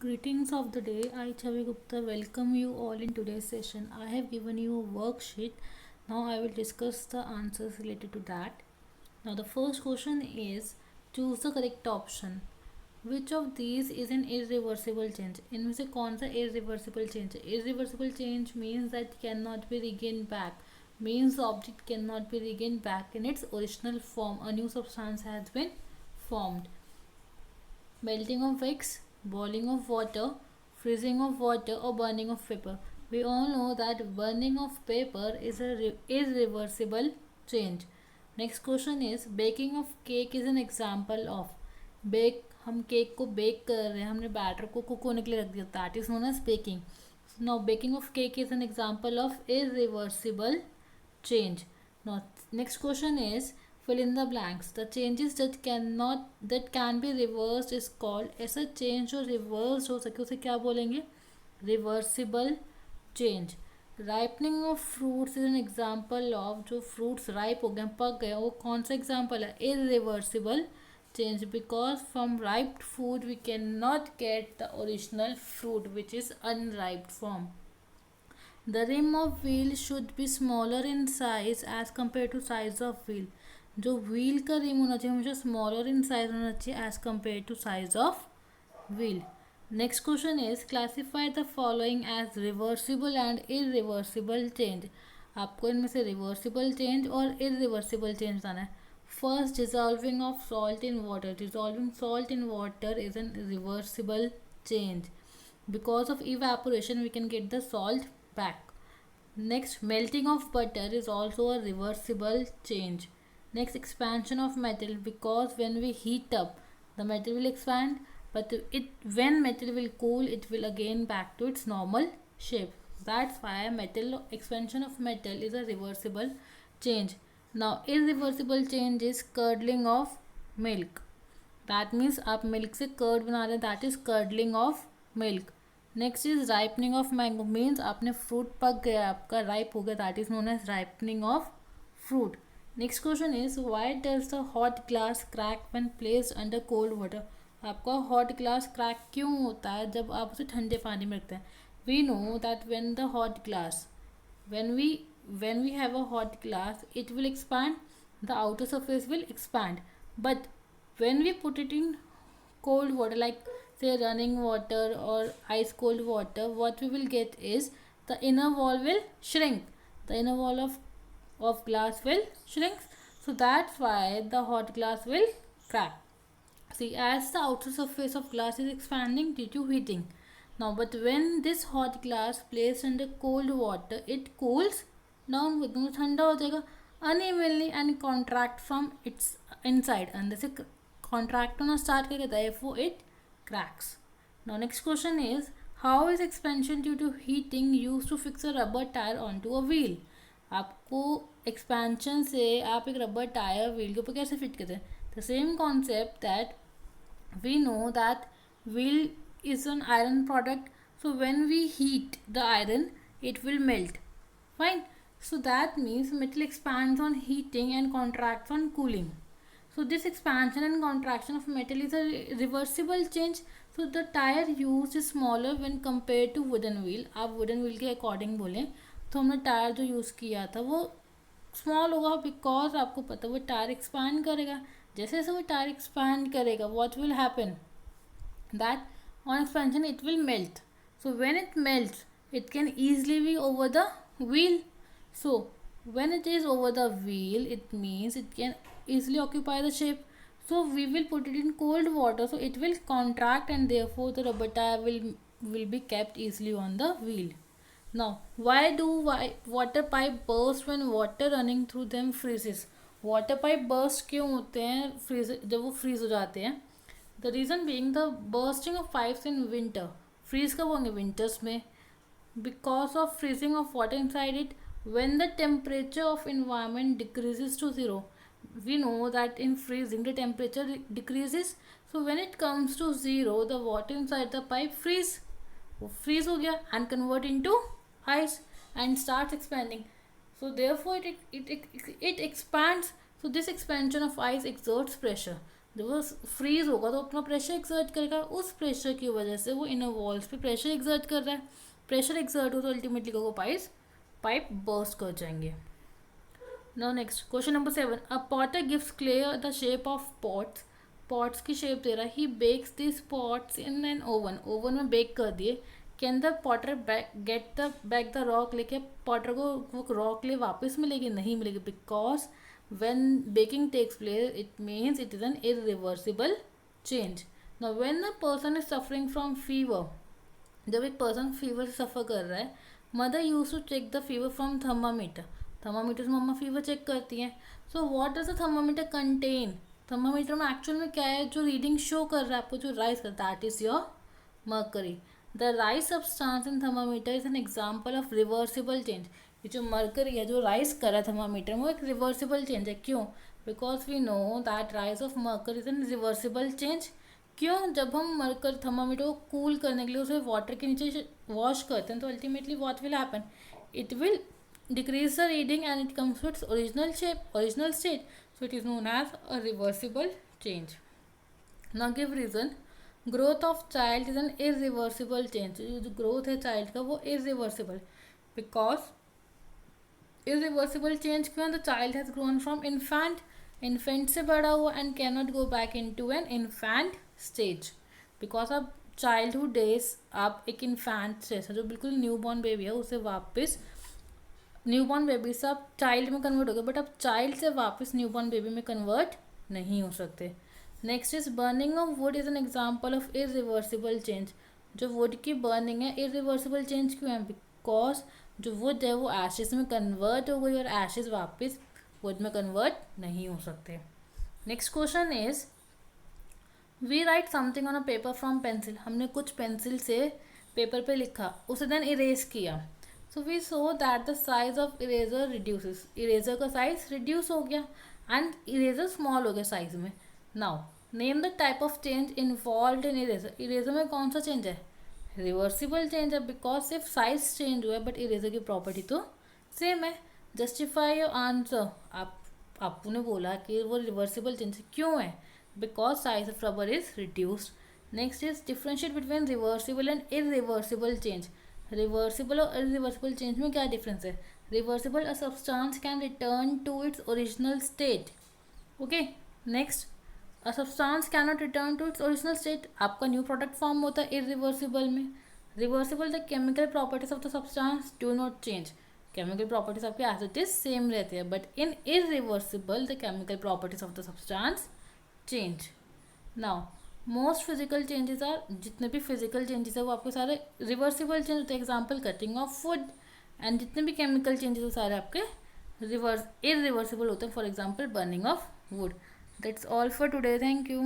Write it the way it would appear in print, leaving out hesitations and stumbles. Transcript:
Greetings of the day. I, Chavi Gupta, welcome you all in today's session. I have given you a worksheet. Now I will discuss the answers related to that. Now the first question is choose the correct option. Which of these is an irreversible change? इनमें से कौन सा irreversible change है? Irreversible change means that cannot be regained back. Means the object cannot be regained back in its original form. A new substance has been formed. Melting of wax, boiling of water, freezing of water, or burning of paper. We all know that burning of paper is a irreversible change. Next question is baking of cake is an example of. Bake, हम cake को bake कर रहे हैं, हमने batter को cook होने के लिए रख दिया, that is known as baking. Now baking of cake is an example of irreversible change. Now next question is fill in the blanks. The changes that can be reversed is called. ऐसा change जो reversed हो सके उसे क्या बोलेंगे? Reversible change. Ripening of fruits is an example of. जो fruits ripe हो गए, पक गए, वो कौन सा example है? Irreversible change, because from ripe food we cannot get the original fruit which is unripe form. The rim of wheel should be smaller in size as compared to size of wheel. जो wheel का rim होना चाहिए हमेशा smaller in size होना चाहिए as compare to size of wheel. Next question is classify the following as reversible and irreversible change. आपको इनमें से रिवर्सिबल चेंज और इरिवर्सिबल चेंज बताना है. First, dissolving of salt in water. Dissolving salt in water is an reversible change. Because of evaporation we can get the salt back. Next, melting of butter is also a reversible change. Next, expansion of metal, because when we heat up the metal will expand, but when metal will cool it will again back to its normal shape. That's why expansion of metal is a reversible change. Now irreversible change is curdling of milk. That means आप milk से curd बना रहे हैं, that is curdling of milk. Next is ripening of mango, means आपने fruit पक गया, आपका ripe हो गया, that is known as ripening of fruit. Next question is why does the hot glass crack when placed under cold water. आपका hot glass crack क्यों होता है जब आप उसे ठंडे पानी में रखते हैं? We know that when the hot glass when we have a hot glass it will expand, the outer surface will expand, but when we put it in cold water like say running water or ice cold water, what we will get is the inner wall will shrink, the inner wall of glass will shrink, so that's why the hot glass will crack. See, as the outer surface of glass is expanding due to heating. Now but when this hot glass placed under cold water it cools down, एकदम ठंडा हो जाएगा unevenly and contract from its inside, अंदर से contract होना start करेगा, therefore it cracks. Now next question is how is expansion due to heating used to fix a rubber tire onto a wheel. आपको expansion से आप एक rubber tire wheel के ऊपर कैसे fit करते हैं? The same concept that we know that wheel is an iron product, so when we heat the iron it will melt, fine. So that means metal expands on heating and contracts on cooling. So this expansion and contraction of metal is a reversible change. So the tire used is smaller when compared to wooden wheel. आप wooden wheel के according बोलें तो हमने tyre जो use किया था वो small होगा, बिकॉज आपको पता वो टायर एक्सपांड करेगा. जैसे जैसे वो टायर एक्सपांड करेगा what will happen, that on expansion it will melt. So when it melts it can easily be over the wheel. So when it is over the wheel it means it can easily occupy the shape. So we will put it in cold water, so it will contract and therefore the rubber tire will be kept easily on the wheel. Now why water pipe burst when water running through them freezes. water pipe burst क्यों होते हैं freeze जब वो freeze हो जाते हैं? The reason being the bursting of pipes in winter. Freeze कब होंगे? Winters में. Because of freezing of water inside it, when the temperature of environment decreases to zero. We know that in freezing the temperature decreases, so when it comes to zero the water inside the pipe freeze. वो freeze हो गया and convert into ice and starts expanding. So therefore it expands. So this expansion of ice exerts pressure. जब वो freeze होगा तो अपना pressure exert करेगा, उस प्रेशर की वजह से वो इनर वॉल्स पे प्रेशर एक्सर्ट कर रहा है, प्रेशर एक्सर्ट हो तो अल्टीमेटली वो पाइप बर्स्ट कर जाएंगे. Now next question number 7. A potter gives clay the shape of pots. Pots की शेप दे रहा है. He bakes this pots in an oven. Oven में बेक कर दिए. Can the potter get the back the rock. लेके potter को वो रॉक ले वापस मिलेगी? नहीं मिलेगी, because when baking takes place it means it is an irreversible change. Now when the person is suffering from fever, जब एक पर्सन फीवर से सफ़र कर रहा है, mother use to check the fever from thermometer. Thermometer से मम्मा fever check करती हैं. So what does the thermometer contain? Thermometer में एक्चुअल में क्या है जो रीडिंग शो कर रहा है आपको, जो राइज कर, that is your mercury. The rise substance in thermometer is an example of reversible change. ये जो मर्करी है जो राइज कर रहा है थर्मामीटर में, वो एक रिवर्सिबल चेंज है. क्यों? Because we know that rise of mercury is an reversible change. क्यों? जब हम मरकर थर्मामीटर को कूल करने के लिए उसे वाटर के नीचे वॉश करते हैं तो ultimately what will happen, it will decrease the reading and it comes to its original shape, original state. So it is known as a reversible change. Now give reason. Growth of child is an irreversible change. जो growth है child का वो irreversible, because irreversible change क्यों? The child has grown from infant, infant से बड़ा हुआ and can not go back into an infant stage. Because आप childhood days आप एक इन्फेंट जैसा जो बिल्कुल न्यू बॉर्न बेबी है उसे वापस न्यू बॉर्न बेबी से आप चाइल्ड में कन्वर्ट हो गए, बट आप चाइल्ड से वापस न्यू बॉर्न बेबी में कन्वर्ट नहीं हो सकते. Next is burning of would is an example of irreversible change. जो वुड की बर्निंग है इरिवर्सिबल चेंज क्यों है? बिकॉज जो वुड है वो एशेज में कन्वर्ट हो गई और एशेज वापस वुड में कन्वर्ट नहीं हो सकते. Next question is we write something on a paper from pencil. हमने कुछ पेंसिल से पेपर पे लिखा, उसे देन इरेज किया. So we saw that the size of eraser reduces. Eraser का साइज रिड्यूस हो गया एंड इरेजर स्मॉल हो गया साइज में. Now name the type of change involve in eraser. Eraser में कौन सा चेंज है? रिवर्सिबल चेंज है, बिकॉज सिर्फ साइज चेंज हुआ है बट इरेजर की प्रॉपर्टी तो सेम है. Justify your answer. आपने बोला कि वो रिवर्सिबल चेंज क्यों है? Because size of rubber is reduced. Next is differentiate between reversible and irreversible change. Reversible और इरिवर्सिबल चेंज में क्या डिफरेंस है? Reversible, a substance can return to its original state. Okay. Next, a substance can not return to its original state. आपका new product form होता है irreversible में. Reversible, the chemical properties of the substance do not change. Chemical properties आपके as it is same रहती है, but in irreversible the chemical properties of the substance change. Now most physical changes are, जितने भी physical changes है वो आपके सारे reversible change होते हैं. Example cutting of would. And जितने भी केमिकल चेंजेस है सारे आपके इरिवर्सिबल होते हैं. For example burning of would. That's all for today. Thank you.